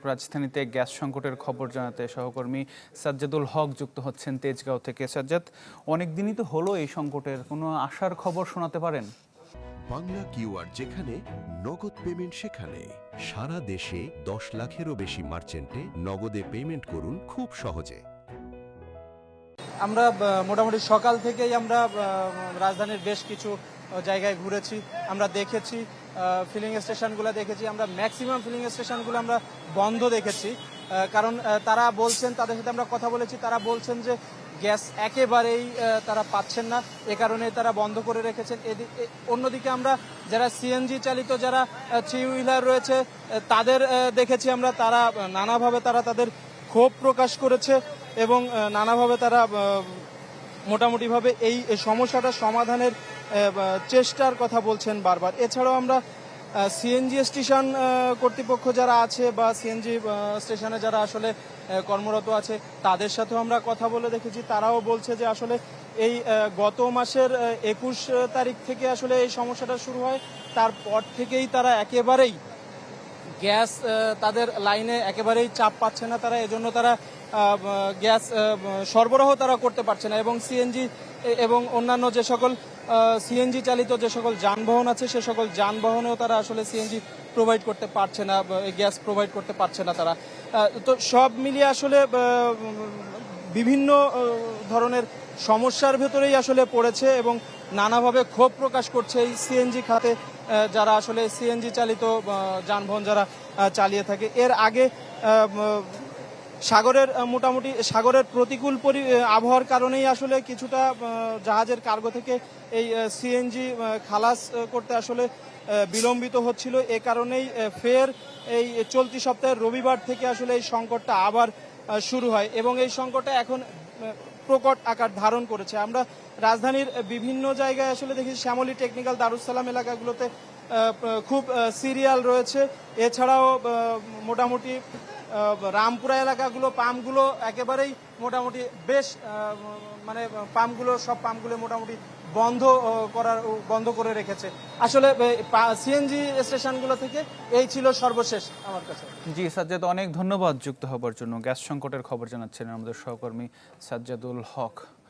রাজধানীতে গ্যাস সংকটের খবর জানাতে সহকর্মী সাজ্জাদুল হক যুক্ত হচ্ছেন তেজগাঁও থেকে। সাজ্জাদ, অনেকদিনই তো হলো এই সংকটের, কোনো আশার খবর শোনাতে পারেন? বাংলা কিউআর যেখানে নগদ পেমেন্ট সেখানে সারা দেশে 10 লাখেরও বেশি মার্চেন্টে নগদে পেমেন্ট করুন খুব সহজে। আমরা মোটামুটি সকাল থেকেই আমরা রাজধানীর বেশ কিছু জায়গায় ঘুরেছি, আমরা দেখেছি ফিলিং স্টেশনগুলো দেখেছি, আমরা ম্যাক্সিমাম ফিলিং স্টেশনগুলো আমরা বন্ধ দেখেছি। কারণ তারা বলছেন, তাদের সাথে আমরা কথা বলেছি, তারা বলছেন যে গ্যাস একেবারেই তারা পাচ্ছেন না, এ কারণে তারা বন্ধ করে রেখেছেন। অন্যদিকে আমরা যারা সিএনজি চালিত যারা থ্রি হুইলার রয়েছে তাদের দেখেছি আমরা, তারা নানাভাবে তাদের ক্ষোভ প্রকাশ করেছে এবং নানাভাবে তারা মোটামুটিভাবে এই সমস্যাটা সমাধানের চেষ্টার কথা বলছেন বারবার। এছাড়াও আমরা সিএনজি স্টেশন কর্তৃপক্ষ যারা আছে বা সিএনজি স্টেশনে যারা আসলে কর্মরত আছে তাদের সাথেও আমরা কথা বলে দেখেছি। তারাও বলছে যে আসলে এই গত মাসের 21 তারিখ থেকে আসলে এই সমস্যাটা শুরু হয়, তারপর থেকেই তারা একেবারেই গ্যাস তাদের লাইনে একেবারেই চাপ পাচ্ছে না তারা, এজন্য তারা গ্যাস সরবরাহ তারা করতে পারছে না এবং সিএনজি এবং অন্যান্য যে সকল সিএনজি চালিত যে সকল যানবাহন আছে সে সকল যানবাহনেও তারা আসলে সিএনজি প্রোভাইড করতে পারছে না, গ্যাস প্রোভাইড করতে পারছে না তারা। তো সব মিলিয়ে আসলে বিভিন্ন ধরনের সমস্যার ভেতরেই আসলে পড়েছে এবং নানাভাবে ক্ষোভ প্রকাশ করছে এই সিএনজি খাতে যারা আসলে সিএনজি চালিত যানবাহন যারা চালিয়ে থাকে। এর আগে সাগরের প্রতিকূল আবহাওয়ার কারণেই আসলে কিছুটা জাহাজের কার্গো থেকে এই সিএনজি খালাস করতে আসলে বিলম্বিত হচ্ছিল। এ কারণেই ফের এই চলতি সপ্তাহের রবিবার থেকে আসলে এই সংকটটা আবার শুরু হয় এবং এই সংকটটা এখন প্রকট আকার ধারণ করেছে। আমরা রাজধানীর বিভিন্ন জায়গায় আসলে দেখি শ্যামলী টেকনিক্যাল, দারুসালাম এলাকাগুলোতে খুব সিরিয়াল রয়েছে। এছাড়াও মোটামুটি রামপুরা এলাকাগুলো পাম্পগুলো একেবারেই মোটামুটি বেশ মানে সব পাম্পগুলো মোটামুটি বন্ধ করে রেখেছে। আসলে সিএনজি স্টেশনগুলো থেকে এই ছিল সর্বশেষ আমার কাছে। জি সাজ্জাদ, অনেক ধন্যবাদ যুক্ত হবার জন্য। গ্যাস সংকটের খবর জানাচ্ছেন আমাদের সহকর্মী সাজ্জাদুল হক।